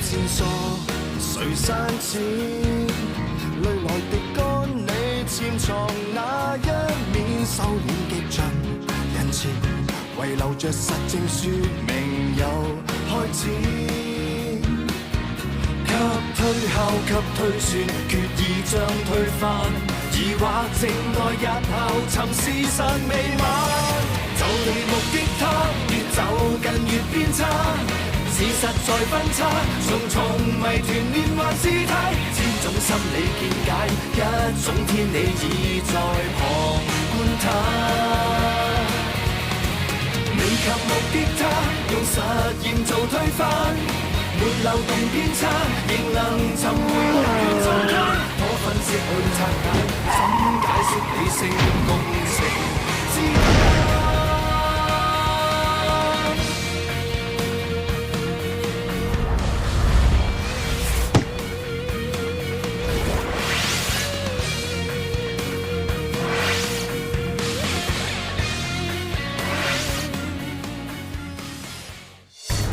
線索誰刪剪？淚來滴乾你潛藏那一面，收斂極盡人前，遺留着實證說明有開始。給推敲，給推算，決意將推翻，疑惑靜待日後尋事實未晚。就地目擊他，越走近越偏差，事實在分岔，重重謎團連環事態，千種心理見解，一種天理已在旁觀他。未及目擊他，用實驗做推翻，沒漏洞偏差，仍能尋回樂園狀態。可分析去拆解，怎解釋理性共情之間？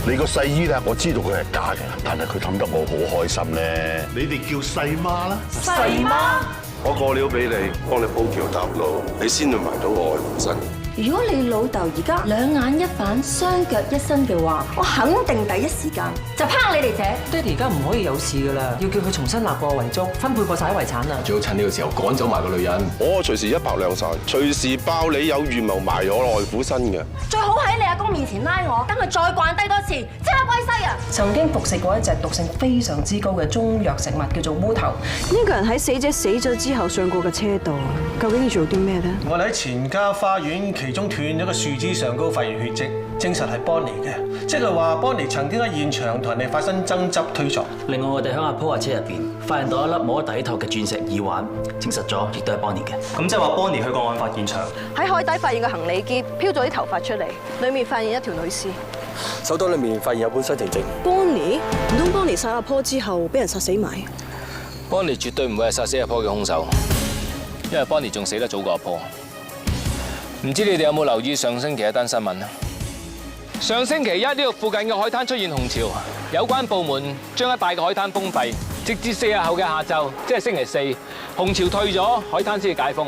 你個細姨咧，我知道佢係假嘅，但係佢氹得我好開心咧。你哋叫細媽啦，細媽，我過料俾你，幫你鋪橋搭路，你先至埋到我嘅身。如果你老豆而家兩眼一反，雙腳一伸嘅話，我肯定第一時間就拋你哋姐。爹哋而家唔可以有事噶啦，要叫佢重新立過遺囑，分配過晒遺產啊！最好趁呢個時候趕走埋個女人。我隨時一拍兩散，隨時爆你有預謀埋我外父身嘅。最好喺你阿公面前拉我，等佢再慣低多次，即刻歸西啊！曾經服食過一隻毒性非常之高嘅中藥食物，叫做烏頭。呢個人喺死者死咗之後上過嘅車度，究竟要做啲咩咧？我哋喺錢家花園其中斷咗個樹枝上高發現血跡，證實係 Bonnie 嘅，即係話 Bonnie 曾經喺現場同人哋發生爭執推撞。另外，我哋喺阿波嘅車入邊發現到一粒摸底頭嘅鑽石耳環，證實咗亦都係 Bonnie 嘅。咁即係話 Bonnie 去過案發現場，喺海底發現個行李篋，飄咗啲頭髮出嚟，裡面發現一條女屍。手袋裏面發現有本身情證。Bonnie 唔通 Bonnie 殺阿婆之後俾人殺死埋 Bonnie 絕對唔會係殺死阿婆嘅兇手，因為 Bonnie 仲死得早過阿婆。唔知你哋有冇留意上星期一單新聞啊？上星期一呢度附近嘅海灘出現紅潮，有關部門將一帶嘅海灘封閉，直至4日後嘅下晝，即係星期四，紅潮退咗，海灘先至解封。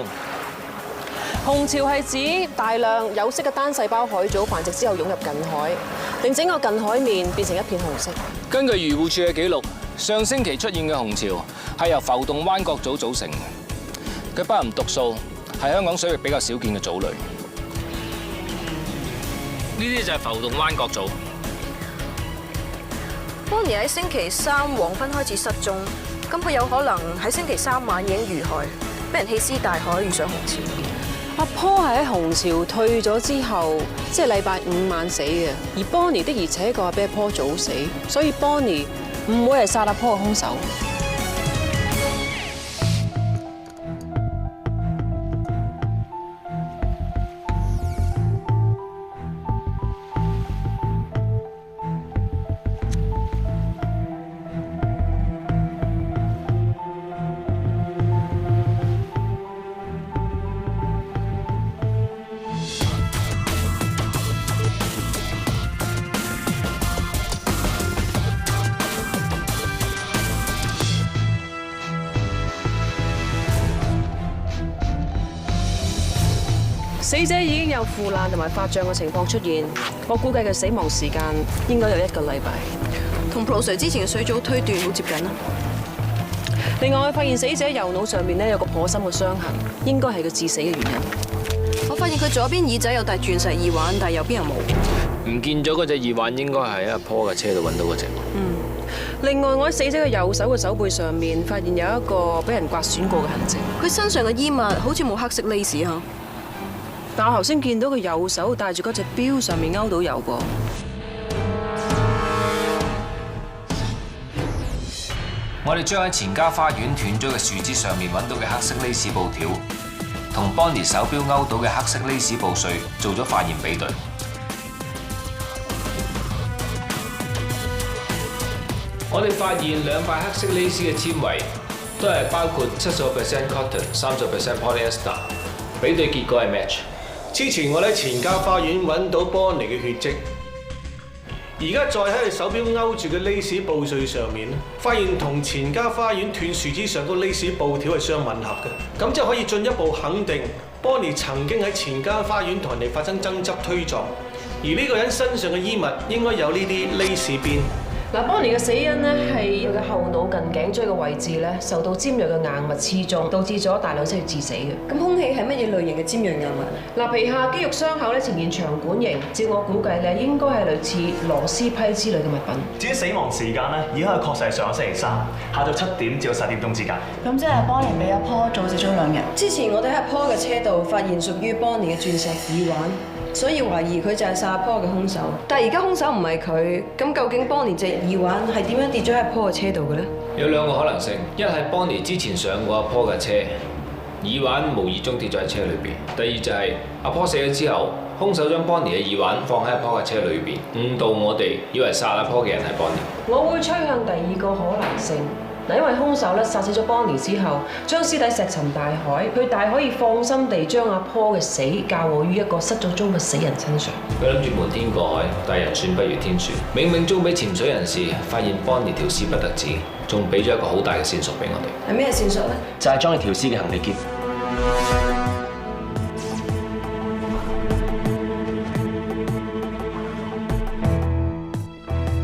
紅潮係指大量有色嘅單細胞海藻繁殖之後湧入近海，令整個近海面變成一片紅色。根據漁護署嘅記錄，上星期出現嘅紅潮係由浮動彎角藻組成，佢不含毒素，係香港水域比較少見嘅藻類。呢啲就係浮動彎角藻。Bonnie 喺星期三黃昏開始失蹤，咁佢有可能喺星期三晚已經遇害，俾人棄屍大海，遇上紅潮。阿婆係喺紅潮退咗之後，即係禮拜五晚死嘅，而 Bonnie 的而且確係比阿婆早死，所以 Bonnie 唔會係殺阿婆嘅兇手。死者已經有腐爛同埋發脹嘅情況出現，我估計佢死亡時間應該有1個禮拜，同 Pro Sir 之前嘅水藻推斷好接近啦。另外，我發現死者右腦上面有個頗深嘅傷痕，應該係佢致死嘅原因。我發現佢左邊耳仔有戴鑽石耳環，但係右邊又冇。唔見咗嗰隻耳環，應該係喺阿坡嘅車度揾到嗰隻。另外，我喺死者嘅右手嘅手背上面發現有一個俾人刮損過嘅痕跡。佢身上嘅衣物好似冇黑色 lace 嚇。但我頭先見到佢右手戴住嗰隻錶上面勾到有噃。我哋將喺錢家花園斷咗嘅樹枝上面揾到嘅黑色 lace 布條，同 Bonnie 手錶勾到嘅黑色 lace 布碎做咗化驗比對。我哋發現2塊黑色 lace 嘅纖維都係包括70% cotton、30% polyester， 比對結果係 match。之前我喺錢家花園揾到 Bonnie 嘅血跡，而家再喺佢手錶勾住嘅 lace 布碎上面咧，發現同錢家花園斷樹枝上個 lace 布條係相吻合嘅，咁即係可以進一步肯定 Bonnie 曾經喺錢家花園同人哋發生爭執推撞，而呢個人身上嘅衣物應該有呢啲 lace 邊。嗱，Bonnie嘅死因咧係佢嘅後腦近頸椎嘅位置咧受到尖銳嘅硬物刺中，導致咗大量失血致死嘅。咁兇器係乜嘢類型嘅尖銳硬物？嗱，皮下肌肉傷口咧呈現長管形，照我估計咧應該係類似螺絲批之類嘅物品。至於死亡時間咧，已經係確實係上個星期三下晝7點至到10點鐘之間。咁即係 Bonnie 比阿 Paul 早死咗2日。之前我哋喺阿 Paul 嘅車度發現屬於 Bonnie 嘅鑽石耳環，所以懷疑佢就係殺阿 Paul 嘅兇手。但係而家兇手唔係佢，咁究竟 Bonnie 隻耳環係點樣跌咗喺阿 Paul 嘅車度嘅咧？有兩個可能性，一係 Bonnie 之前上過阿 Paul 嘅車，耳環無意中跌咗喺車裏邊；第二就係阿 Paul 死咗之後，兇手將 Bonnie 嘅耳環放喺阿 Paul 嘅車裏邊，誤導我哋以為殺阿 Paul 嘅人係 Bonnie。我會趨向第二個可能性。嗱，因為兇手咧殺死咗 Bonnie 之後，將屍體石沉大海，佢大可以放心地將阿 Paul 嘅死嫁禍於一個失咗蹤嘅死人身上。佢諗住瞞天過海，但人算不如天算，冥冥中俾潛水人士發現 Bonnie 條屍不得止，仲俾咗一個好大嘅線索俾我哋。係咩線索咧？就係裝你條屍嘅行李篋。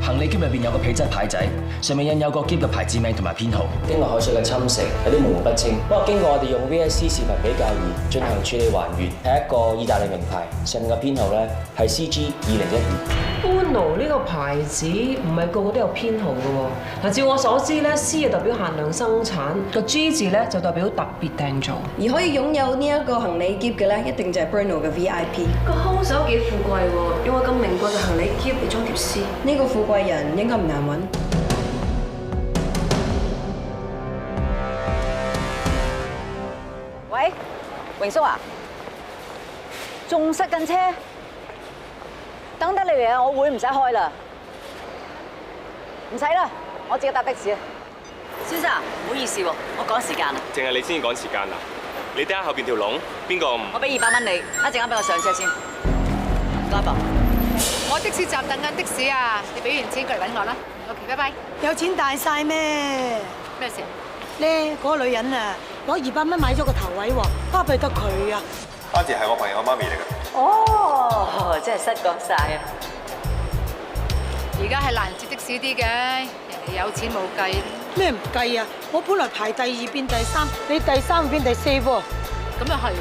行李篋入邊有個皮質牌仔，上面印有個篋嘅牌子名同埋編號。經過海水嘅侵蝕，有啲模糊不清。不過經過我哋用 VSC 視頻比較儀進行處理還原，係一個意大利名牌，上面嘅編號咧係 CG2012。Uno 呢個牌子唔係個個都有編號嘅喎。嗱，照我所知咧 ，C 就代表限量生產，個 G 字咧就代表特別訂造。而可以擁有呢一個行李篋嘅咧，一定就係 Bruno 嘅 VIP。個兇手幾富貴喎，用個咁名貴嘅行李篋嚟裝條屍。呢個富貴人應該唔難揾。喂，榮叔啊，仲塞緊車，等得你嚟啊！我會唔使開啦，唔使啦，我自己搭的士啊。先生，唔好意思喎，我趕時間啊。淨係你先趕時間啊？你睇下後邊條龍，邊個唔？我俾200蚊你，一陣間俾我上車先。唔該噃。我的士站等緊的士啊！你俾完錢過嚟揾我啦。OK， 拜拜。有錢大晒咩？咩事？咧嗰個女人啊，攞200蚊買咗個頭位喎，巴閉得佢啊！阿姐係我朋友嘅媽咪嚟㗎。哦，真係失覺晒啊！而家係難接的士啲嘅，人哋有錢冇計。咩唔計啊？我本來排第2變第3，你第3變第4喎。咁又係喎。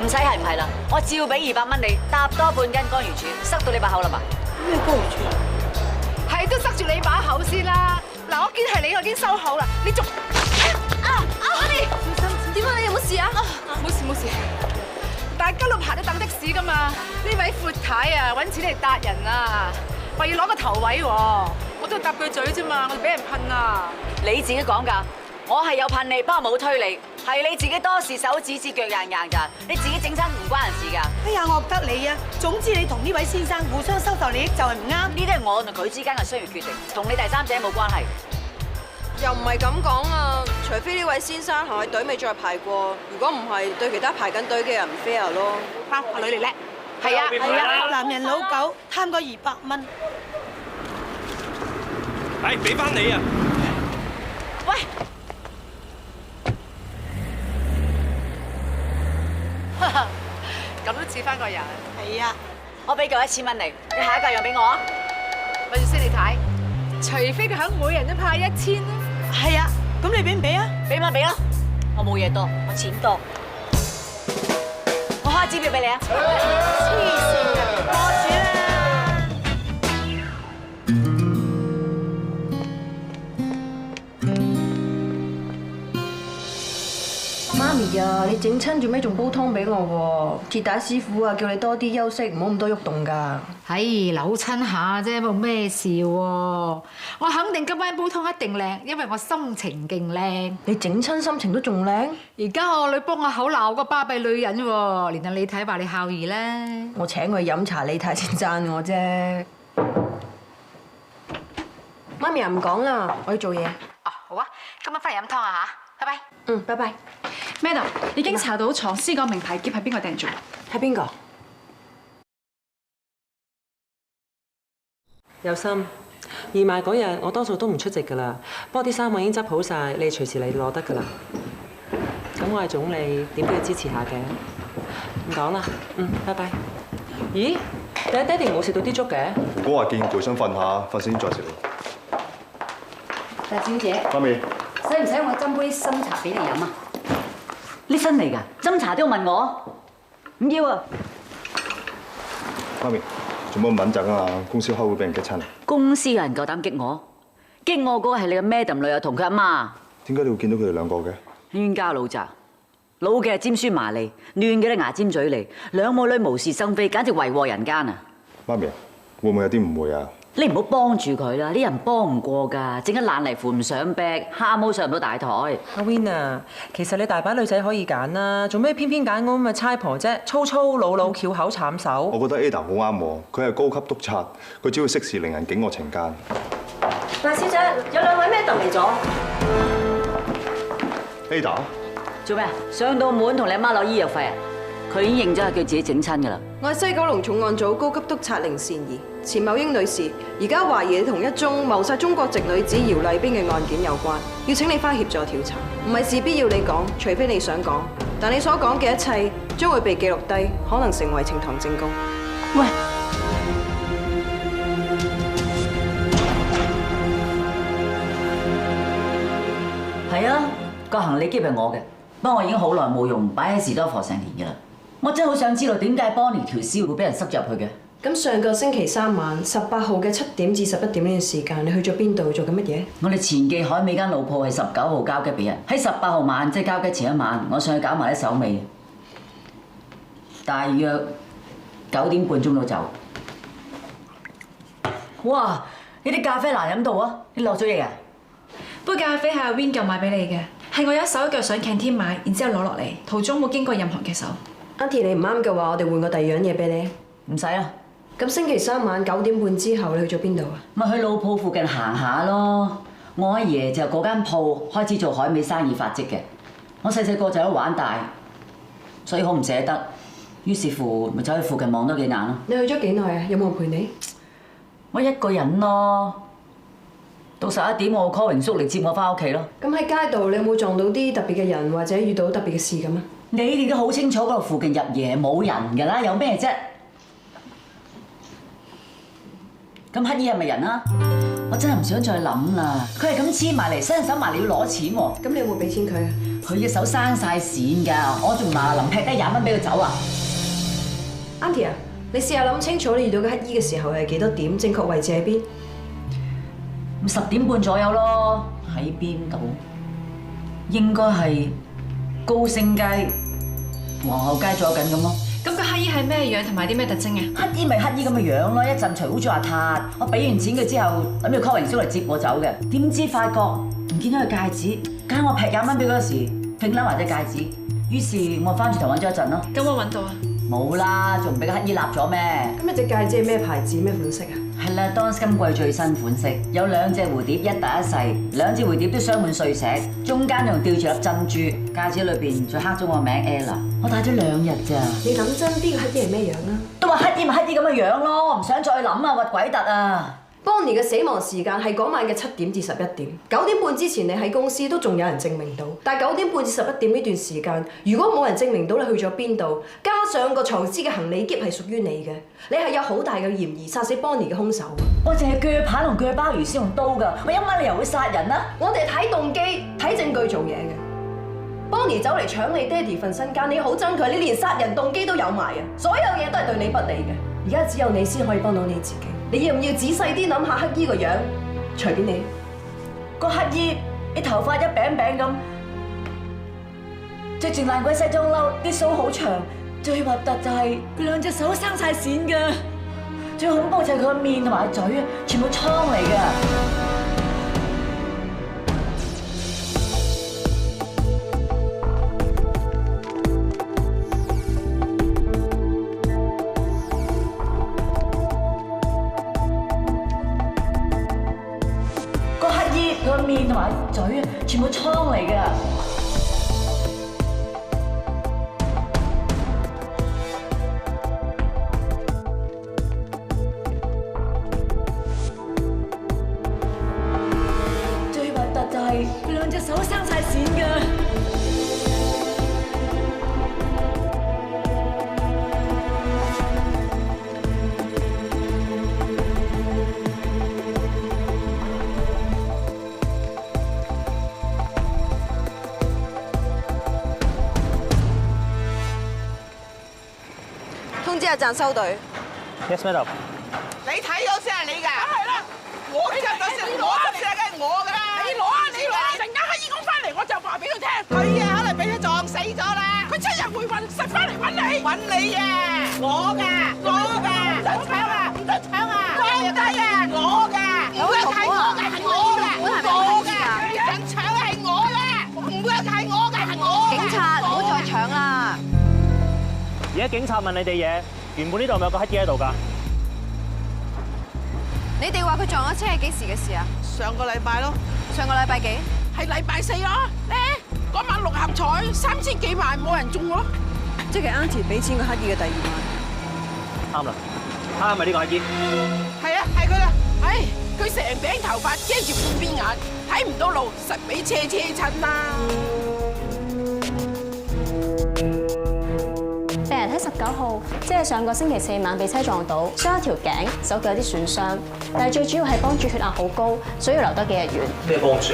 唔使係唔係啦，我照俾200蚊你，搭多半斤乾魚柱，塞到你把口啦嘛。咩乾魚柱啊？係都塞住你把口先啦。嗱，我見係你，我已經收口啦。你仲你點啊？你有冇事啊？冇事冇事。大家路排都等的士噶嘛？呢位闊太啊，揾錢嚟搭人啊，話要攞個頭位喎。我都係搭佢嘴啫嘛，我哋俾人噴啊。你自己講㗎，我係有噴你，不過冇推你。係你自己多事手指指腳硬咋，你自己整親唔關人事㗎。哎呀，惡得你啊！總之你同呢位先生互相收受利益就係唔啱。呢啲係我同佢之間嘅商業決定，同你第三者冇關係。又唔係咁講啊，除非呢位先生行去隊尾再排過，如果唔係對其他排緊隊嘅人唔 fair 咯。阿女嚟叻，係啊係啊，男人老狗貪個200蚊。係俾翻你啊！喂！咁都似翻個人。係啊，我俾夠1000蚊你，你下一嚿讓俾我啊！咪住先，你睇，除非佢肯每人都派1000啦。係啊，咁你俾唔俾啊？俾咪俾咯，我冇嘢多，我錢多。我開支票俾你啊！黐線啊，過住啦！媽咪啊，你整親做咩仲煲湯俾我喎？鐵打師傅啊，叫你多啲休息，唔好咁多喐動㗎。唉，扭親下啫，冇咩事喎。我肯定今晚煲湯一定靚，因為我心情勁靚。你整親心情都仲靚？而家我女幫我口鬧個巴閉女人喎，連阿李太話你孝義咧。我請佢飲茶，李太先讚我啫。媽咪啊，唔講啦，我要做嘢。哦，好啊，今晚翻嚟飲湯啊嚇，拜拜。嗯，拜拜。Madam， 已經查到藏屍個名牌篋係邊個訂做？係邊個？有心。義賣嗰日，我多數都唔出席㗎啦。不過啲衫我已經執好晒，你隨時嚟攞得㗎啦。咁我係總理，點都要支持下嘅。唔講啦，拜拜。咦？你爹哋冇食到啲粥嘅？哥話見攰想瞓下，瞓先再食。大小姐，媽咪，使唔使我斟杯參茶俾你飲啊？你新嚟㗎？斟茶都要問我？唔要啊！媽咪，做乜咁穩陣啊？公司開會俾人激親啊？公司有人夠膽激我？激我嗰個係你嘅 Madam 女友同佢阿媽。點解你會見到佢哋兩個嘅？冤家路窄，老嘅尖酸麻利，嫩嘅咧牙尖嘴利，兩母女無事生非，簡直為禍人間啊！媽咪，會唔會有啲誤會啊？你唔好幫住佢啦，啲人幫唔過㗎，整得爛泥扶唔上壁，蝦毛上唔到大台。阿 Win 啊，其實你大把女仔可以揀啦，做咩偏偏揀我咁嘅差婆啫？粗粗魯魯，翹口慘手。我覺得 Ada 好啱喎，佢係高級督察，佢只要適時令人警惡懲奸。大小姐，有兩位 Madam 嚟咗。Ada， 做咩啊？上到門同你阿媽攞醫藥費啊？佢已經認咗係佢自己整親㗎啦。我係西九龍重案組高級督察凌善儀，錢某英女士，而家懷疑你同一宗謀殺中國籍女子姚麗冰嘅案件有關，要請你翻協助調查。唔係事必要你講，除非你想講，但你所講嘅一切將會被記錄低，可能成為呈堂證供。喂！係啊，個行李篋係我嘅，不過我已經好耐冇用，擺喺士多貨成年㗎啦。我真係好想知道點解 Bonnie 條屍會俾人塞入去嘅。咁上個星期3晚18號嘅7點至11點呢段時間，你去咗邊度做緊乜嘢？我哋前記海味間老鋪係19號交吉俾人，喺18號晚即係交吉前一晚，我上去搞埋啲手尾，大約9點半鐘到走。哇！呢啲咖啡難飲到啊！你落咗嘢啊？杯咖啡係阿 Win 舊買俾你嘅，係我有一手一腳上 canteen買，然之後攞落嚟，途中冇經過任何嘅手。Auntie 你唔啱嘅話，我哋換個第二樣嘢俾你。唔使啦。咁星期3晚9點半之後，你去咗邊度啊？咪去老鋪附近行下咯。我阿爺就嗰間鋪開始做海味生意發跡嘅。我細細個就喺度玩大，所以好唔捨得。於是乎，咪走去附近望多幾眼咯。你去咗幾耐啊？有冇人陪你？我一個人咯。到11點，我 call 榮叔嚟接我翻屋企咯。咁喺街度，你有冇撞到啲特別嘅人，或者遇到特別嘅事咁啊？你哋都好清楚嗰度附近入夜冇人㗎啦，有咩啫？咁乞衣係咪人啊？我真係唔想再諗啦。佢係咁黐埋嚟，伸手埋嚟要攞錢喎。咁你有冇俾錢佢啊？佢嘅手生晒線㗎，我仲話臨劈低20蚊俾佢走啊 ！Auntie 啊，你試下諗清楚，你遇到嘅乞衣嘅時候係幾多點？正確位置喺邊？咁10點半左右咯，喺邊度？應該係高升街、皇后街左近咁咯。咁個乞衣係咩樣同埋啲咩特徵啊？乞衣咪乞衣咁嘅樣咯，一陣除污糟邋遢。我俾完錢佢之後，諗住 call 榮叔嚟接我走嘅，點知發覺唔見咗佢戒指，揀我劈20蚊俾佢嗰時，拼甩埋隻戒指。於是我翻轉頭揾咗一陣咯。咁我揾到啊？冇啦，仲唔俾個乞衣立咗咩？咁你隻戒指係咩牌子、咩款式啊？係啦 ，Dons 今季最新款式，有2隻蝴蝶，一大一細，2隻蝴蝶都鑲滿碎石，中間仲吊住粒珍珠，戒指裏邊仲刻咗我名 Ella。我戴咗2日咋？你諗真啲個乞衣係咩樣啊？都話乞衣咪乞衣咁嘅樣咯，我唔想再諗啊，核鬼突啊！ Bonnie 嘅死亡時間係嗰晚嘅7點至11點，9點半之前你喺公司都仲有人證明到，但係9點半至11點呢段時間，如果冇人證明到你去咗邊度，加上個藏屍嘅行李篋係屬於你嘅，你係有好大嘅嫌疑殺死 Bonnie 嘅兇手。我淨係鋸棒同鋸鮑魚先用刀㗎，我有乜理由會殺人啊？我哋睇動機、睇證據做嘢嘅。Bonnie 走嚟搶你爹哋份身家，你好憎佢，你連殺人動機都有埋啊！所有嘢都係對你不利嘅，而家只有你先可以幫到你自己。 你要唔要仔細啲諗下乞衣個樣？隨便你。個乞衣，你頭髮一餅餅咁，着住爛鬼西裝褸，啲鬚好長，最核突就係佢2隻手生晒線㗎，最恐怖就係佢個面同埋個嘴啊，全部瘡嚟㗎。 佢個面同埋嘴啊，全部瘡嚟㗎。兩隻手生晒線㗎。通知阿贊收隊。 Yes, madam。你睇咗先係你㗎。梗係啦，我執咗先，我執先梗係我㗎啦。你攞啊，你攞啊！陣間黑義工翻嚟，我就話俾佢聽，佢啊可能俾佢撞死咗啦。佢7日會運實翻嚟揾你。揾你啊！我㗎，我㗎，唔得搶啊！唔得搶啊！放低啊！我㗎，唔會係我㗎，係我㗎，我㗎，想搶係我㗎，唔會係我㗎，係我。警察，唔好再搶啦！而家警察問你哋嘢，原本呢度咪有個黑衣喺度㗎？你哋話佢撞咗車係幾時嘅事啊？上個禮拜咯。上個禮拜幾？係禮拜4咯。咧嗰晚六合彩3000幾萬冇人中咯。即係 Auntie 俾錢個乞兒嘅第2晚。啱啦，睇下係咪呢個乞兒？係啊，係佢啦。唉，佢成餅頭髮遮住半邊眼，睇唔到路，實俾車親啦。病人喺19號，即係上個星期4晚被車撞到，傷一條頸，手腳有啲損傷，但係最主要係幫主血壓好高，所以要留多幾日院。咩幫主？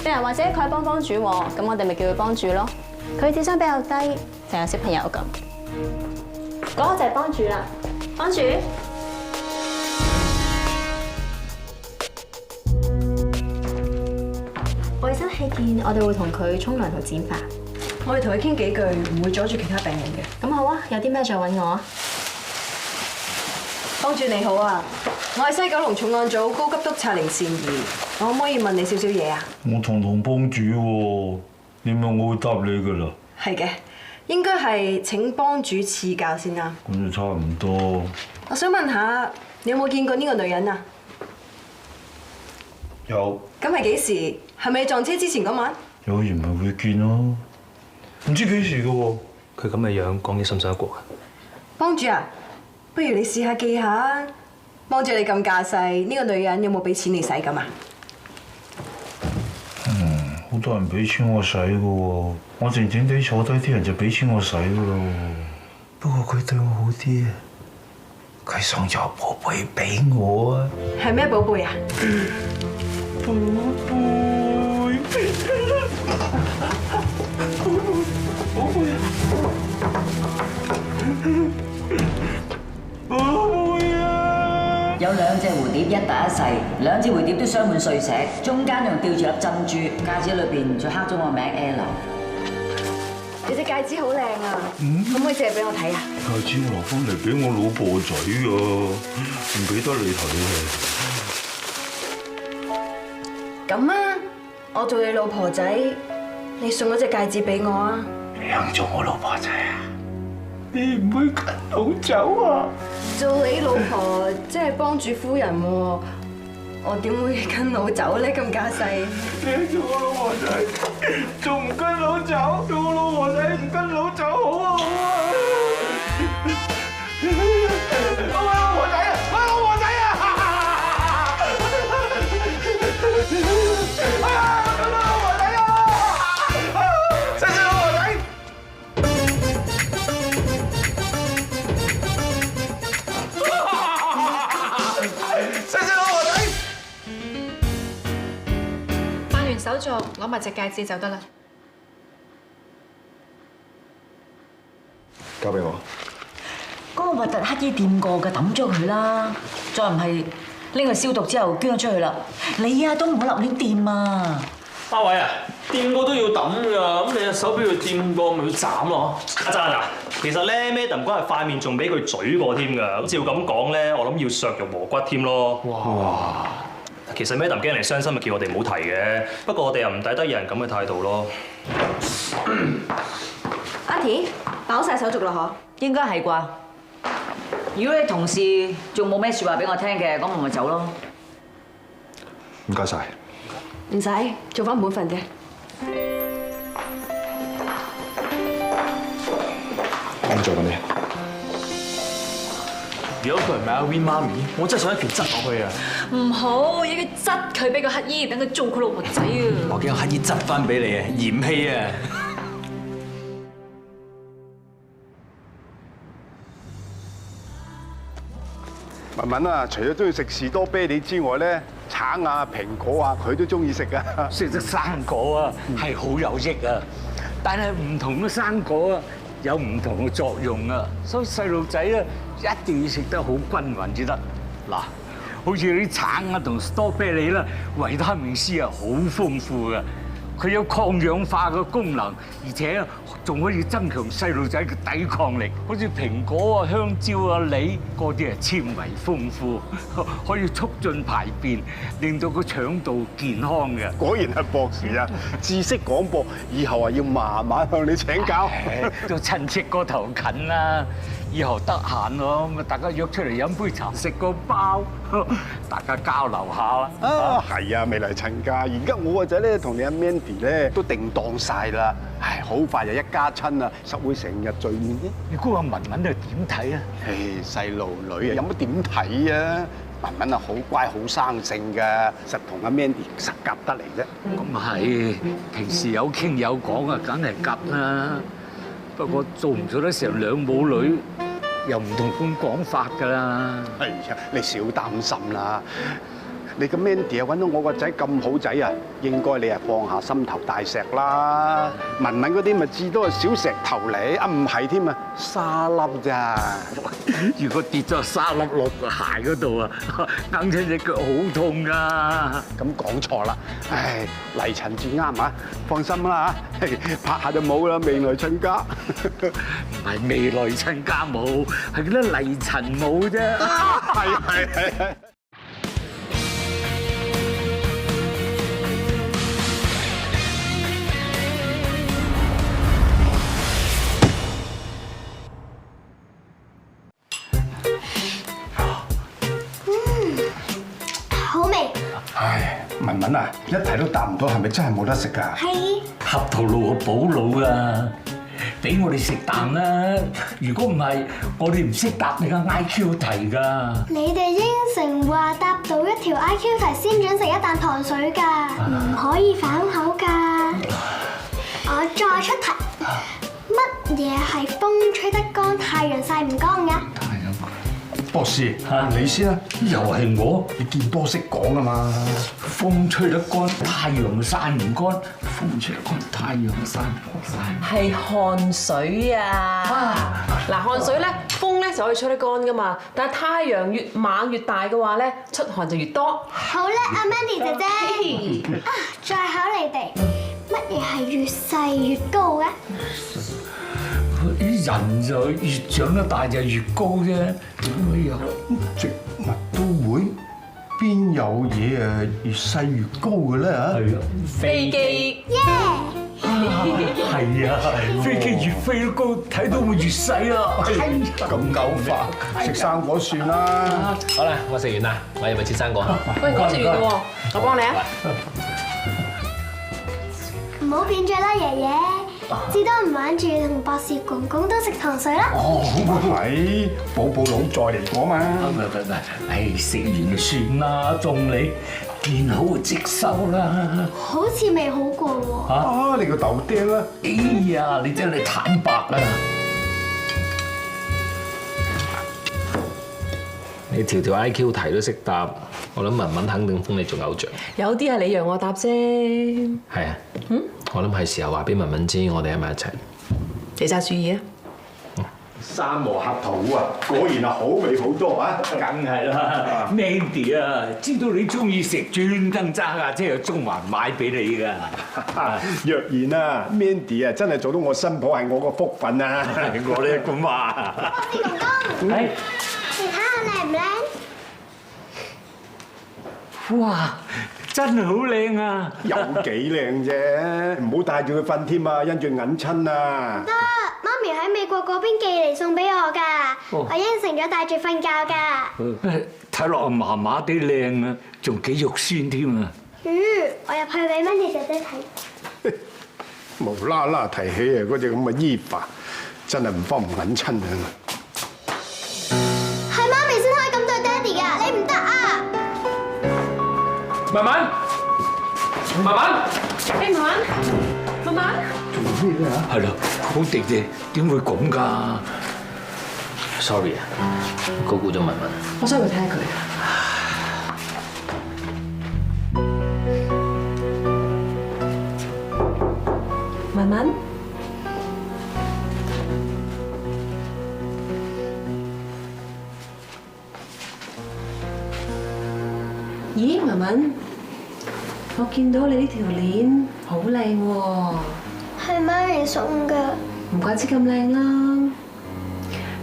病人或者佢係幫主喎，咁我哋咪叫佢幫主咯。佢智商比較低，就有小朋友咁。嗰個就係幫主啦，幫主。衛生起見，我哋會同佢沖涼同剪髮。我哋同佢傾幾句，唔會阻住其他病人嘅。咁好啊，有啲咩再揾我啊。幫主你好啊，我係西九龍重案組高級督察凌善儀，我可唔可以問你少少嘢啊？我堂幫主喎，你問我會答你噶啦。係嘅，應該係請幫主賜教先啦。咁就差唔多。我想問下，你有冇見過呢個女人啊？有。咁係幾時？係咪撞車之前嗰晚？有緣咪會見咯。唔知幾時嘅喎，佢咁嘅樣講嘢信唔信得過啊？幫主啊，不如你試下記下，幫住你咁架勢，呢個女人有冇俾錢你使咁啊？好多人俾錢我使嘅喎，我靜靜地坐低，啲人就俾錢我使嘅咯。不過佢對我好啲啊，佢送咗寶貝俾我啊。係咩寶貝啊？寶貝。有2隻蝴蝶一大一細，2隻蝴蝶都鑲滿碎石，中間仲吊住粒珍珠，戒指裏邊仲刻咗我名 L。你隻戒指好靚啊，可唔可以借俾我睇啊？戒指我留翻嚟俾我老婆仔啊，唔俾得你睇啊。咁啊，我做你老婆仔，你送嗰隻戒指俾我啊！你肯做我老婆仔啊？你唔會跟佬走啊？做你老婆即係幫主夫人喎，我點會跟佬走咧？咁架勢！你做我老婆仔，仲唔跟佬走？做我老婆仔唔跟佬走好啊好啊！我老婆仔啊！我老婆仔啊！哎呀！我老婆仔啊！謝謝老婆仔。辦完手續，攞埋隻戒指就得啦。交俾我。嗰個核突乞衣掂過嘅，抌咗佢啦。再唔係拎去消毒之後捐咗出去啦。你啊都唔好立亂掂啊！阿偉啊，掂過都要抌㗎，咁你隻手俾佢掂過，咪要斬咯。阿贊啊，其實咧，Madam 嗰日塊面仲俾佢嘴過添㗎。咁照咁講咧，我諗要削肉磨骨添咯。哇！其實 Madam 驚你傷心，咪叫我哋唔好提嘅。不過我哋又唔抵得有人咁嘅態度咯。Auntie，飽晒手續啦嗬？應該係啩？如果你同事仲冇咩説話俾我聽嘅，咁我咪走咯。唔該晒。唔使，做翻本份啫。幫助緊你。如果佢唔係阿 Win 媽咪，我真係想一拳執落去啊！唔好，應該執佢俾個乞衣，等佢做佢老婆仔啊！我驚乞衣執翻俾你啊，嫌棄啊！文文啊，除咗中意食士多啤梨之外咧，橙啊、蘋果啊，佢都中意食噶。食隻生果啊，係好有益啊！但係唔同嘅生果啊，有唔同嘅作用啊，所以細路仔咧一定要食得好均勻至得。嗱，好似啲橙啊同士多啤梨啦，維他命 C 啊好豐富嘅，佢有抗氧化嘅功能，而且仲可以增強細路仔嘅抵抗力。好似蘋果啊、香蕉啊、梨嗰啲係纖維豐富，可以促進排便，令到個腸道健康嘅。果然係博士啊！知識廣播，以後啊要慢慢向你請教。都親戚嗰頭近啦，以後得閒咯，咁啊大家約出嚟飲杯茶，食個包，大家交流下啦。啊，係啊，未來親家，而家我個仔咧同你阿 Mandy 咧都定當晒啦。唉，好快就一家親啊，實會成日聚面啫。你估阿文文又點睇啊？唉，細路女啊，有乜點睇啊？文文啊，好乖好生性㗎，實同阿 Mandy 實夾得嚟啫。咁係，平時有傾有講啊，梗係夾啦。不過做唔做得成兩母女，又唔同咁講法㗎啦。係呀，你少擔心啦。你個 Mandy 啊揾到我個仔咁好仔啊，應該你啊放下心頭大石啦。文文嗰啲咪至多係小石頭嚟，啊唔係添啊，沙粒咋。如果跌咗沙粒落個鞋嗰度啊，硬親隻腳好痛㗎。咁講錯啦，唉，黎陳至啱啊，放心啦嚇，拍下就冇啦，未來親家。唔係未來親家冇，係嗰啲黎陳冇啫。係。好味。唉，文文啊，一睇都答唔到，係咪真係冇得食㗎？係。合桃露啊，補腦啊，俾我哋食啖啦！如果唔係，我哋唔識答你個 IQ 題㗎。你哋應承話答到一條 IQ 題先準食一啖糖水㗎，唔可以反口㗎。我再出題，乜嘢係風吹得乾，太陽曬唔乾㗎？博士，你先啦，又係我，你見多識講啊嘛。風吹得乾，太陽曬唔乾。風吹得乾，太陽曬唔乾。係汗水啊！嗱，汗水咧，風咧就可以吹得乾噶嘛，但係太陽越猛越大嘅話咧，出汗就越多。好啦，阿 Mandy 姐姐，啊，再考你哋，乜嘢係越細越高嘅？啲人就越長得大就越高啫，點會有？植物都會，邊有嘢誒越細越高嘅咧嚇？係啊，飛機。係啊，飛機越飛得高，睇到會越細啊！咁夠快，食生果算啦。好啦，我食完啦，我係咪切生果？喂，我食完啦喎，我幫你啊！唔好變咗啦，爺爺。至多唔玩住同博士公公都食糖水啦。哦，係，寶寶佬再嚟過嘛。唔，唉，食完就算啦，仲你見好就即收啦。好似未好過喎。啊，你個豆釘啦！哎呀，你真係坦白啦！你條條 IQ 題都識答，我諗文文肯定封你做偶像。有啲係你讓我答啫。係啊。我諗係時候話俾文文知，我哋喺埋一齊。你揸主意啊！三和合桃啊，果然係好味好多啊！梗係啦 ，Mandy 啊，知道你中意食，專登揸架車去中環買俾你㗎。若然啊 ，Mandy 啊，真係做到我新抱係我個福分啊！我呢咁話。博士公公，係。你睇下靚唔靚？哇！真係好靚啊！有幾靚啫，唔好帶住佢瞓添啊，因住揞親啊！得，媽咪喺美國嗰邊寄嚟送俾我㗎，我應承咗帶住瞓覺㗎。睇落麻麻地靚啊，仲幾肉酸添啊！我入去俾Mandy姐姐睇。無啦啦提起啊嗰隻咁嘅衣服，真係唔方唔揞親啊！係媽咪慢慢，慢慢。誒，慢慢，慢慢。做咩咧嚇？係咯，好地地點會咁㗎 ？Sorry 啊，高估咗文文。我想去睇下佢。文文，咦，文文，我見到你呢條鏈好靚喎，係媽咪送㗎。唔怪之咁靚啦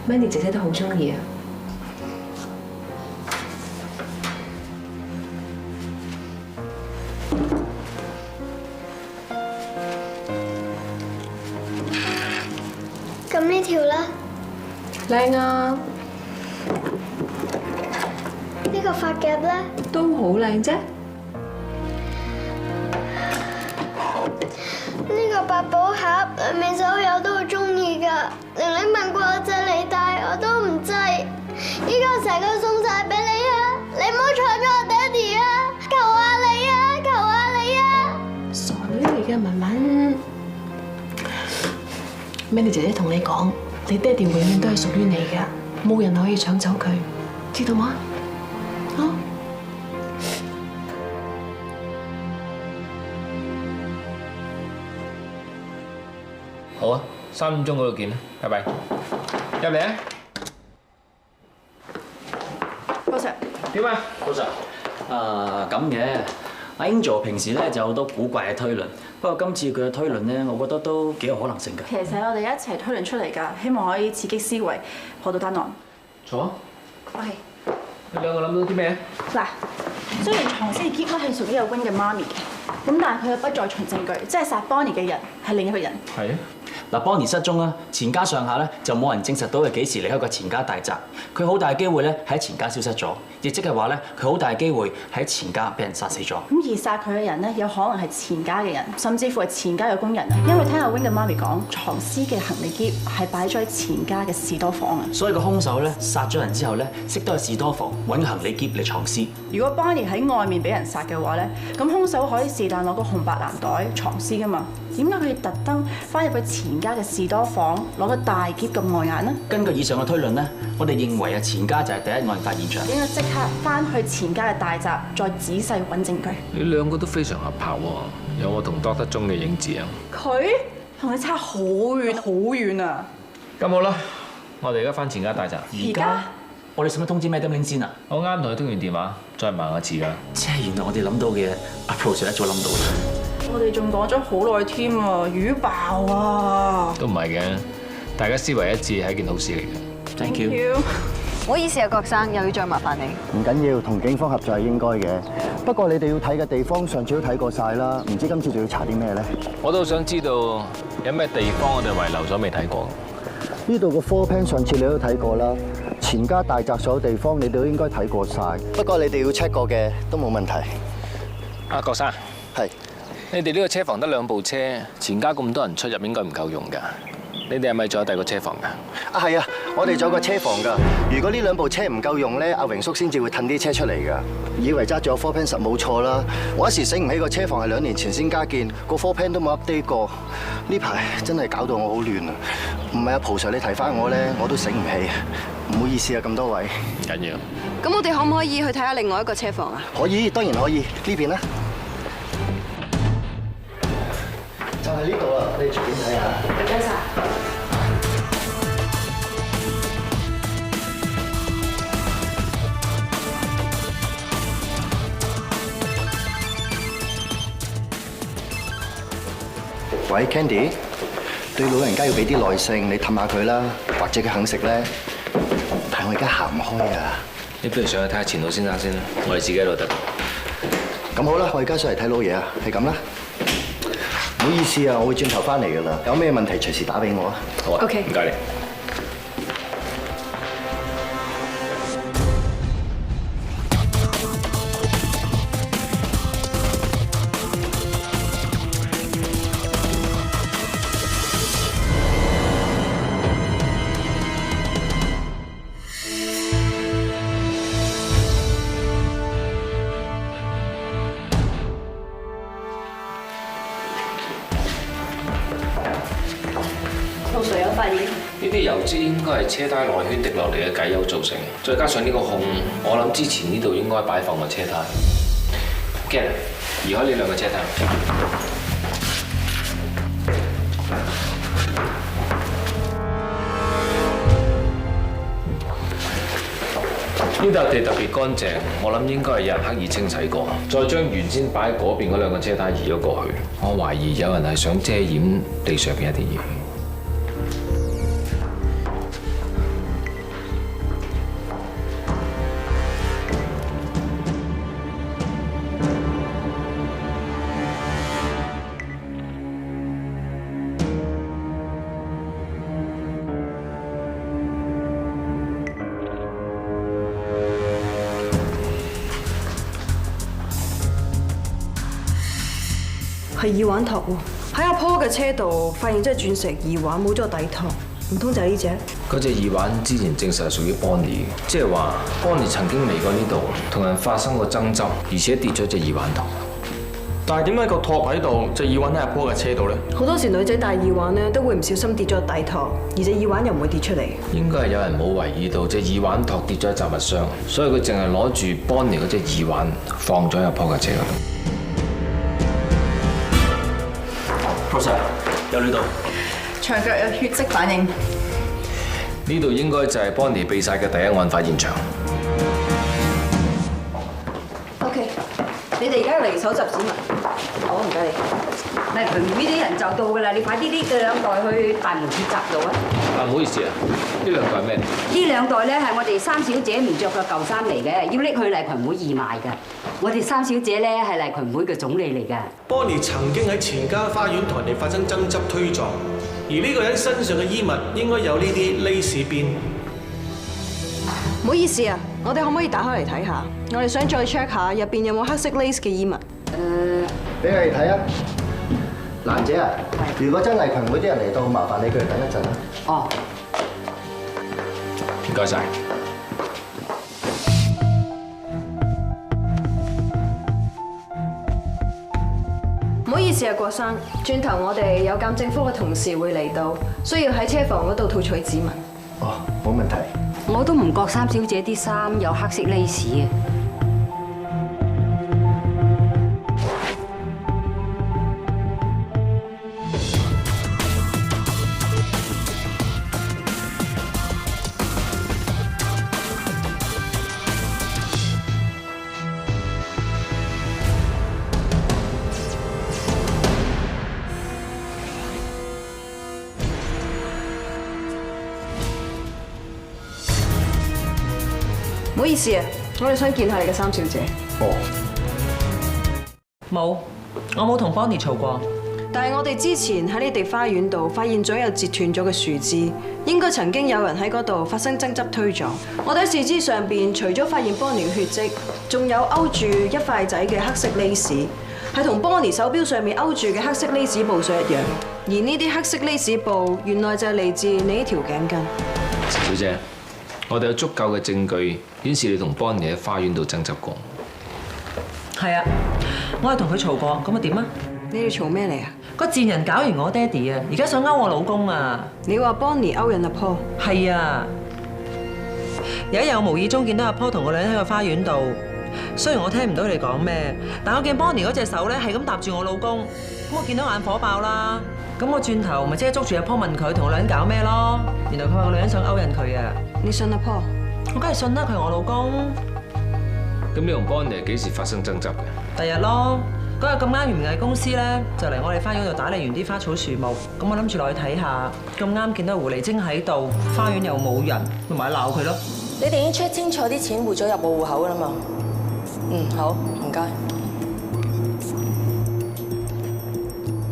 ，Mandy 姐姐都好中意啊。咁呢條咧？靚啊！呢個髮夾咧？都好靚啫。呢個百寶盒裏面所有都好中意㗎，玲玲問過我借嚟戴，我都唔制。依家成個送晒俾你啊！你唔好睬咗我爹哋啊！求下你啊！求下你啊！傻女嚟嘅文文 ，Mandy 姐姐同你講，你爹哋永遠都係屬於你嘅，冇人可以搶走佢，知道嗎？啊！好啊，3點鐘嗰度見啦，拜拜。入嚟啊！高 Sir。點啊？高 Sir。咁嘅，阿 Angel 平時咧就有好多古怪嘅推論，不過今次佢嘅推論咧，我覺得都幾有可能性㗎。其實係我哋一齊推論出嚟㗎，希望可以刺激思維，破到單案。坐。OK。你兩個諗到啲咩？嗱，雖然藏屍嘅喼咧係屬於阿 Wing 嘅媽咪嘅，咁但係佢嘅不在場證據，即係殺 Bonnie 嘅人係另一個人。係啊。嗱 ，Bonnie 失蹤啦，錢家上下咧就冇人證實到佢幾時離開過錢家大宅，佢好大機會咧喺錢家消失咗，亦即係話咧佢好大機會喺錢家俾人殺死咗。咁而殺佢嘅人咧，有可能係錢家嘅人，甚至乎係錢家嘅工人啊，因為聽阿 Wing 嘅媽咪講，藏屍嘅行李喼係擺咗喺錢家嘅士多房啊。所以個兇手咧殺咗人之後咧，識得去士多房揾個行李喼嚟藏屍。如果 Bonnie 喺外面俾人殺嘅話咧，咁兇手可以是但攞個紅白藍袋藏屍噶嘛？點解佢要特登翻入去錢家嘅士多房攞個大喼咁礙眼呢？根據以上嘅推論咧，我哋認為啊錢家就係第一案發現場。應該即刻翻去錢家嘅大宅，再仔細揾證據。你兩個都非常合拍喎，有我同 Doctor 鐘嘅影子啊！佢同你差好遠好遠啊！咁好啦，我哋而家翻錢家大宅。而家？我哋使唔使通知 Madam Ling 先啊？我啱同佢通完電話，再問下次㗎。即係原來我哋諗到嘅，阿 Pro Sir 一早諗到啦。我哋仲講咗好耐添啊，魚爆啊！都唔係嘅，大家思維一致係一件好事嚟嘅。Thank you。唔好意思啊，郭生，又要再麻煩你。唔緊要，同警方合作係應該嘅。不過你哋要睇嘅地方，上次都睇過晒啦，唔知今次仲要查啲咩咧？我都想知道有咩地方我哋遺留咗未睇過。呢度個 floor plan 上次你都睇過啦，錢家大宅所有地方你哋都應該睇過晒。不過你哋要 check 過嘅都冇問題。阿郭生。係。你哋呢個車房得2部車，錢家咁多人出入應該唔夠用㗎。你哋係咪仲有第二個車房㗎？啊係啊，我哋仲有個車房㗎。如果呢2部車唔夠用咧，阿榮叔先至會褪啲車出嚟㗎。以為揸住個 floor plan 實冇錯啦。我一時醒唔起個車房係2年前先加建，個 floor plan 都冇 update 過。呢排真係搞到我好亂啊！唔係阿蒲 Sir 你提翻我咧，我都醒唔起。唔好意思啊，咁多位。緊要。咁我哋可唔可以去睇下另外一個車房啊？可以，當然可以。呢邊啦。就係呢度啦，你隨便睇下。唔該晒。喂 ，Candy， 對老人家要俾啲耐性，你氹下佢啦，或者佢肯食咧。但係我而家行唔開啊！你不如上去睇下錢老先生先啦，我哋自己喺度得。咁好啦，我而家上嚟睇老嘢啊，係咁啦。唔好意思啊，我會轉頭翻嚟噶啦。有咩問題隨時打俾我啊。好啊。OK。唔該你。壞料。呢啲油脂應該係車胎內圈滴落嚟嘅偈油造成，再加上呢個孔，我諗之前呢度應該擺放個車胎。Ken，移開呢兩個車胎。呢笪地特別乾淨，我諗應該係有人刻意清洗過，再將原先擺喺嗰邊嗰兩個車胎移咗過去。我懷疑有人係想遮掩地上嘅一啲嘢。係耳環托喎，喺阿 Paul 嘅車度發現真係鑽石耳環，冇咗底托，唔通就係呢隻？嗰隻耳環之前證實係屬於 Bonnie 嘅，即係話 Bonnie 曾經嚟過呢度，同人發生過爭執，而且跌咗隻耳環托。但係點解個托喺度，隻耳環喺阿 Paul 嘅車度咧？好多時女仔戴耳環咧都會唔小心跌咗底托，而隻耳環又唔會跌出嚟。應該係有人冇留意到隻耳環托跌咗喺雜物箱，所以佢淨係攞住 Bonnie 嗰隻耳環放咗喺阿 Paul 嘅車嗰度。Sir， 有呢度，長腳有血跡反應。呢度應該就係 Bonnie 被殺嘅第一案發現場。OK， 你哋而家要嚟搜集指紋。好，唔該你。黎群會啲人就到㗎啦，你快啲呢兩袋去大門鐵閘度啊！唔好意思啊，呢兩袋咩？呢兩袋咧係我哋三小姐唔着嘅舊衫嚟嘅，要拎去麗群會義賣㗎。我哋三小姐咧係麗群會嘅總理嚟㗎。Bonnie 曾經喺錢家花園同人哋發生爭執推撞，而呢個人身上嘅衣物應該有呢啲 lace 邊。唔好意思啊，我哋可唔可以打開嚟睇下？我哋想再 check 下入邊有冇黑色 lace 嘅衣物。俾佢哋睇啊！蘭姐啊，如果真係群會啲人嚟到，麻煩你佢哋等一陣啦。哦。唔該晒。唔好意思啊，郭生，轉頭我哋有鑑證科嘅同事會嚟到，需要喺車房嗰度套取指紋。哦，冇問題。我都唔覺三小姐啲衫有黑色 lace 嘅。唔好意思啊，我哋想見下你嘅三小姐。哦。冇，我冇同 Bonnie 嘈過。但係我哋之前喺你哋花園度發現咗有截斷咗嘅樹枝，應該曾經有人喺嗰度發生爭執推撞。我哋喺樹枝上邊除咗發現 Bonnie 嘅血跡，仲有勾住一塊仔嘅黑色 lace，係同 Bonnie 手錶上面勾住嘅黑色 lace 布碎一樣。而呢啲黑色 lace 布原來就係嚟自你呢條頸巾。小姐，我哋有足夠嘅證據顯示你同 Bonnie 喺花園度爭執過。係啊，我係同佢嘈過，咁啊點啊？你哋嘈咩嚟啊？個賤人搞完我爹哋啊，而家想勾我老公啊！你話 Bonnie 勾引阿 Paul？係啊，有一日我無意中見到阿 Paul 同個女人喺個花園度，雖然我聽唔到你講咩，但我見 Bonnie 嗰隻手咧係咁搭住我老公，咁我見到眼火爆啦，咁我轉頭咪即刻捉住阿 Paul 問佢同個女人搞咩咯，原來佢話個女人想勾引佢啊！你信阿 Paul？我梗係信啦，佢係我老公。咁你同 Bonnie 幾時發生爭執嘅？第日咯，嗰日咁啱園藝公司咧就嚟我哋花園度打理完啲花草樹木，咁我諗住落去睇下，咁啱見到狐狸精喺度，花園又冇人，咪埋鬧佢咯。你哋已經 check 清楚啲錢匯咗入我戶口㗎啦嘛？好，唔該。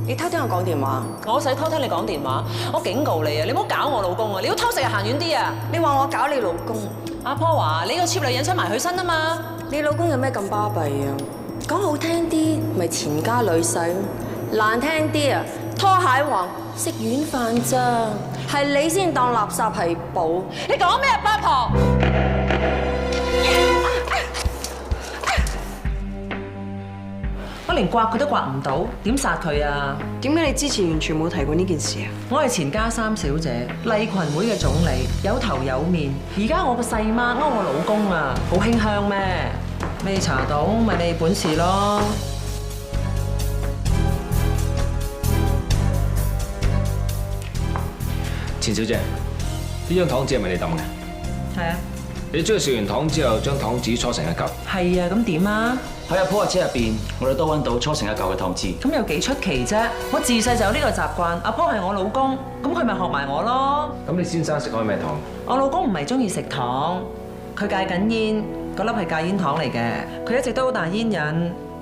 你偷聽我講電話？我使偷聽你講電話？我警告你啊！你唔好搞我老公啊！你要偷食啊，行遠啲啊！你話我搞你老公？阿婆話你個 cheap 女人想埋佢身啊嘛！你老公有咩咁巴閉啊？講好聽啲，咪錢家女婿；難聽啲啊，拖鞋王食軟飯咋？係你先當垃圾係寶。你講咩啊，八婆？我連刮佢都刮唔到，點殺佢啊？點解你之前完全冇提過呢件事啊？我係錢家三小姐，麗群會嘅總理，有頭有面。而家我個細媽勾我老公啊，好馨香咩？未查到咪你本事咯。錢小姐，呢張糖紙係咪你抌嘅？係啊。你中意食完糖之後，將糖紙搓成一嚿。係啊，咁點啊？喺阿婆嘅車入邊，我哋都揾到搓成一嚿嘅糖紙。咁有幾出奇啫？我自細就有呢個習慣。阿婆係我老公，咁佢咪學埋我咯。咁你先生食開咩糖？我老公唔係中意食糖，佢戒緊煙，嗰粒係戒煙糖嚟嘅。佢一直都好大煙癮，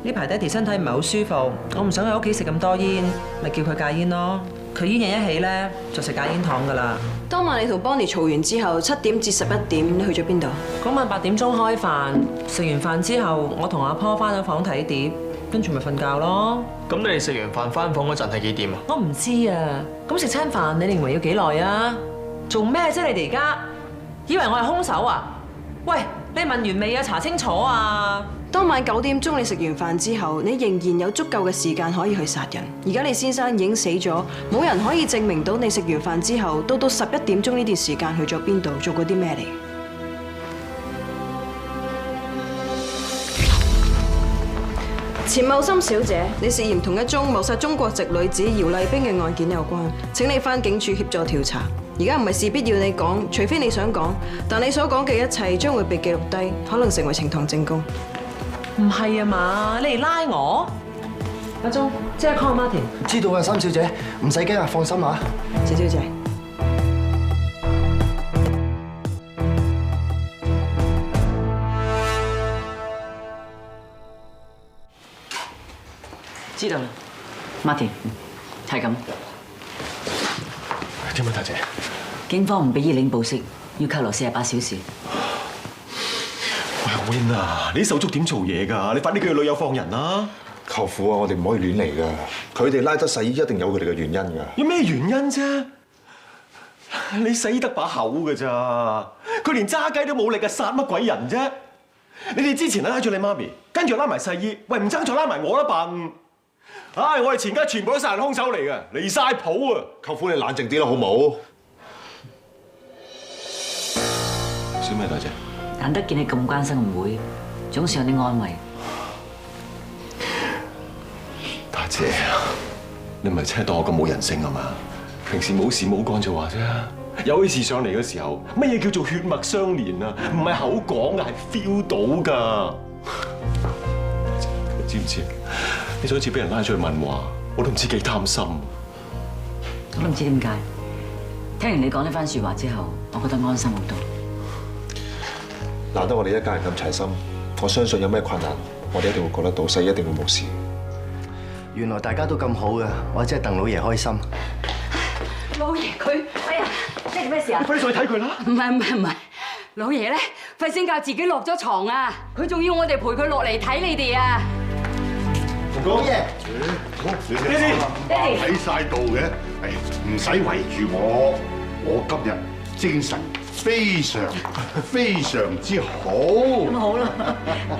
呢排爹哋身體唔係好舒服，我唔想喺屋企食咁多煙，咪叫佢戒煙咯。佢煙癮一起咧，就食戒煙糖噶啦。當晚你同 Bonnie 嘈完之後，7點至11點，你去咗邊度？嗰晚8點鐘開飯，食完飯之後，我同阿婆翻咗房睇碟，跟住咪瞓覺咯。咁你哋食完飯翻房嗰陣係幾點啊？我唔知啊。咁食餐飯你認為要幾耐啊？做咩啫？你哋而家以為我係兇手啊？喂，你問完未啊？查清楚啊！當晚9點鐘你食完飯之後，你仍然有足夠嘅時間可以去殺人。而家你先生已經死咗，冇人可以證明到你食完飯之後到11點鐘呢段時間去咗邊度，做過啲咩嚟？錢茂森小姐，你涉嫌同一宗謀殺中國籍女子姚麗冰嘅案件有關，請你返警署協助調查。而家唔係事必要你講，除非你想講，但你所講嘅一切將會被記錄低，可能成為呈堂證供。唔係啊嘛，你嚟拉我？阿鐘，即係 call Martin。知道啊，三小姐，唔使驚啊，放心啊。謝小姐。知道啦，Martin，係咁。點啊，大姐？警方唔俾依領保釋，要扣留48小時。喂，Win啊，你啲手足點做嘢㗎？你快啲叫佢女友放人啦！舅父啊，我哋唔可以亂嚟㗎。佢哋拉得細姨一定有佢哋嘅原因㗎。有咩原因啫？你細姨得把口㗎咋？佢連揸雞都冇力啊，殺乜鬼人啫？你哋之前拉住你媽咪，跟住拉埋細姨，喂唔爭再拉埋我啦笨！唉，我哋錢家全部都殺人兇手嚟嘅，離晒譜啊！舅父你冷靜啲啦，好冇？笑咩大姐？難得見你咁關心個妹，總算有啲安慰。大姐啊，你唔係真係當我咁冇人性啊嘛？平時冇事冇幹就話啫，有起事上嚟嘅時候，乜嘢叫做血脈相連啊？唔係口講㗎，係 feel 到㗎。知唔知？你上一次俾人拉出去問話，我都唔知幾擔心。我都唔知點解。聽完你講呢番説話之後，我覺得安心好多。難得我哋一家人咁齊心，我相信有咩困難，我哋一定會過得到，細一定會冇事。原來大家都咁好嘅，我真係鄧老爺開心。老爺佢，哎呀，即係咩事啊？快啲上去睇佢啦！唔係，老爺咧，費先教自己落咗床啊！佢仲要我哋陪佢落嚟睇你哋啊！老爺，爹哋喺晒度嘅，唔使圍住我，我今日精神非常之好。咁好啦，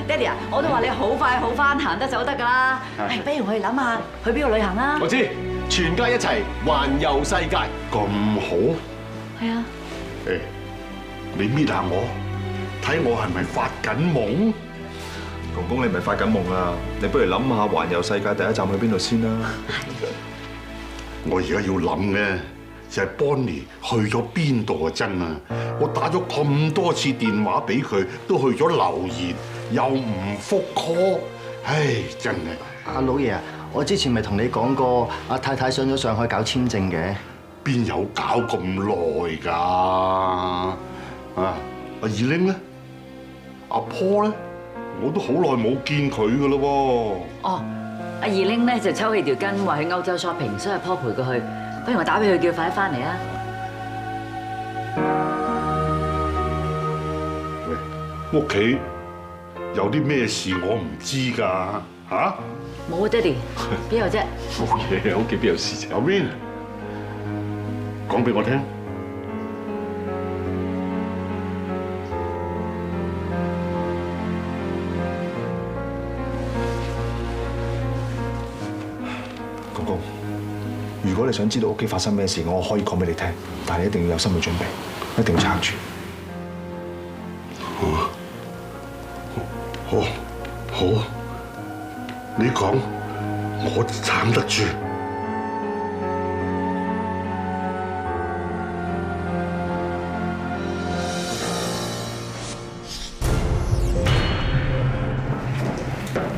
爹哋啊，我都話你好快好返，行得走得㗎啦。不如我哋諗下去邊度旅行啦？我知，全家一齊環遊世界，咁好。係啊。誒，你搣下我，睇我係咪發緊夢？公公，你唔係發緊夢啊！你不如諗下環遊世界第一站去邊度先啦。我而家要諗嘅就係 Bonnie 去咗邊度啊！真啊！我打咗咁多次電話俾佢，都去咗留言，又唔覆 call，唉，真係。阿老爺啊，我之前咪同你講過，阿太太上咗上海搞簽證嘅，邊有搞咁耐㗎？啊，阿二玲咧，阿婆咧？我都好耐冇見佢㗎咯喎。哦，阿二玲咧就抽起條筋話去歐洲 shopping，所以阿婆陪佢去。不如我打俾佢，叫佢快啲翻嚟啊！喂，屋企有啲咩事我唔知㗎嚇？冇啊，爹哋，邊有啫？冇嘢，屋企邊有事啫？阿 Win，講俾我聽。老公，如果你想知道屋企發生咩事，我可以講俾你聽，但係你一定要有心理準備，一定要撐住。好，你講，我撐得住。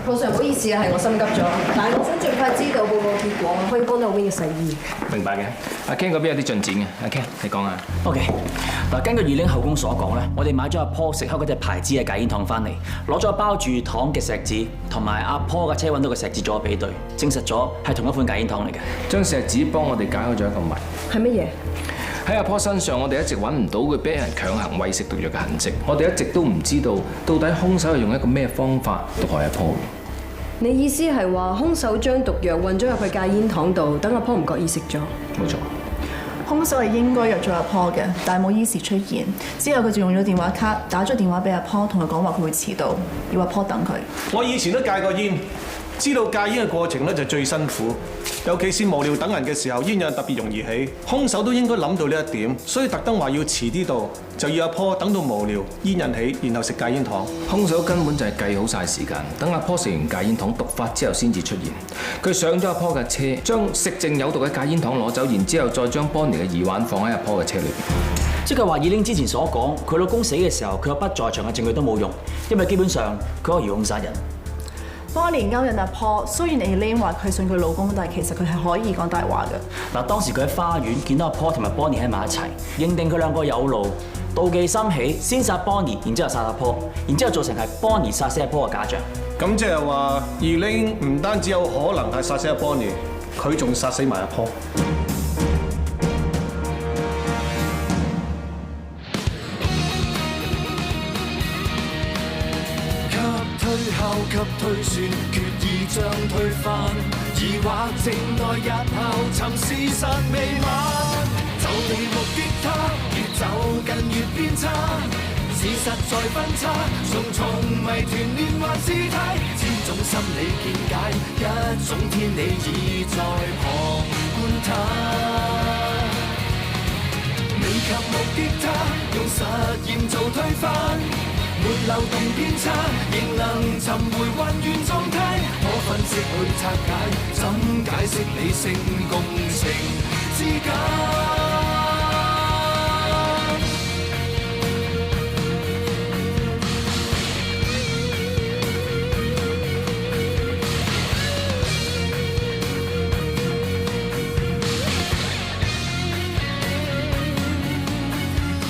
老 Sir， 唔好意思啊，係我心急咗，但係我想盡快知道報告結果，可以幫到 Win 嘅洗衣。明白嘅。阿 Ken 嗰邊有啲進展嘅，阿 Ken 你講下。OK， 嗱，根據二玲後宮所講咧，我哋買咗阿 Paul 食開嗰隻牌子嘅戒煙糖翻嚟，攞咗包住糖嘅錫紙，同埋阿 Paul 嘅車揾到個錫紙做咗比對，證實咗係同一款戒煙糖嚟嘅。張錫紙幫我哋解開咗一個謎。係乜嘢？喺阿 Paul 身上，我哋一直揾唔到佢俾人強行餵食毒藥嘅痕跡，我哋一直都唔知道到底兇手係用一個咩方法毒害阿 Paul。你意思係話兇手將毒藥混咗入去戒煙糖度，等阿 Paul 唔覺意食咗？冇錯。兇手係應該約咗阿 Paul 嘅，但係冇依時出現。之後佢就用咗電話卡打咗電話俾阿 Paul，同佢講話佢會遲到，要阿 Paul 等佢。我以前都戒過煙，知道戒煙嘅過程咧就最辛苦，尤其是無聊等人嘅時候，煙癮特別容易起。兇手都應該諗到呢一點，所以特登話要遲啲到，就要阿 Paul 等到無聊，煙癮起，然後食戒煙糖。兇手根本就係計好晒時間，等阿 Paul 食完戒煙糖毒發之後先至出現。佢上咗阿 Paul 嘅車，將食剩有毒嘅戒煙糖攞走，然之後再將 Bonnie 嘅耳環放喺阿 Paul 嘅車裏邊。即係話，以玲之前所講，佢老公死嘅時候，佢有不在場嘅證據都冇用，因為基本上佢可以遙控殺人。Bonnie 勾引阿 Paul，雖然Elaine話佢信佢老公，但係其實佢係可以講大話嘅。嗱，當時佢喺花園見到阿 Paul 同埋 Bonnie 喺埋一齊，認定佢兩個有路，妒忌心起，先殺 Bonnie，然之後殺阿 Paul，然之後造成係 Bonnie 殺死阿 Paul 嘅假象。咁即係話，Elaine唔單止有可能係殺死阿 Bonnie， 佢仲殺死埋阿 Paul。急推算，決意將推翻，疑惑靜待日後尋事實未晚。就地目擊他，越走近越偏差，事實在分岔，重重謎團連環事態，千種心理見解，一種天理已在旁觀他。未及目擊他，用實驗做推翻。沒漏洞偏差，仍能尋回混亂狀態。可分析去拆解，怎解釋理性共情之間？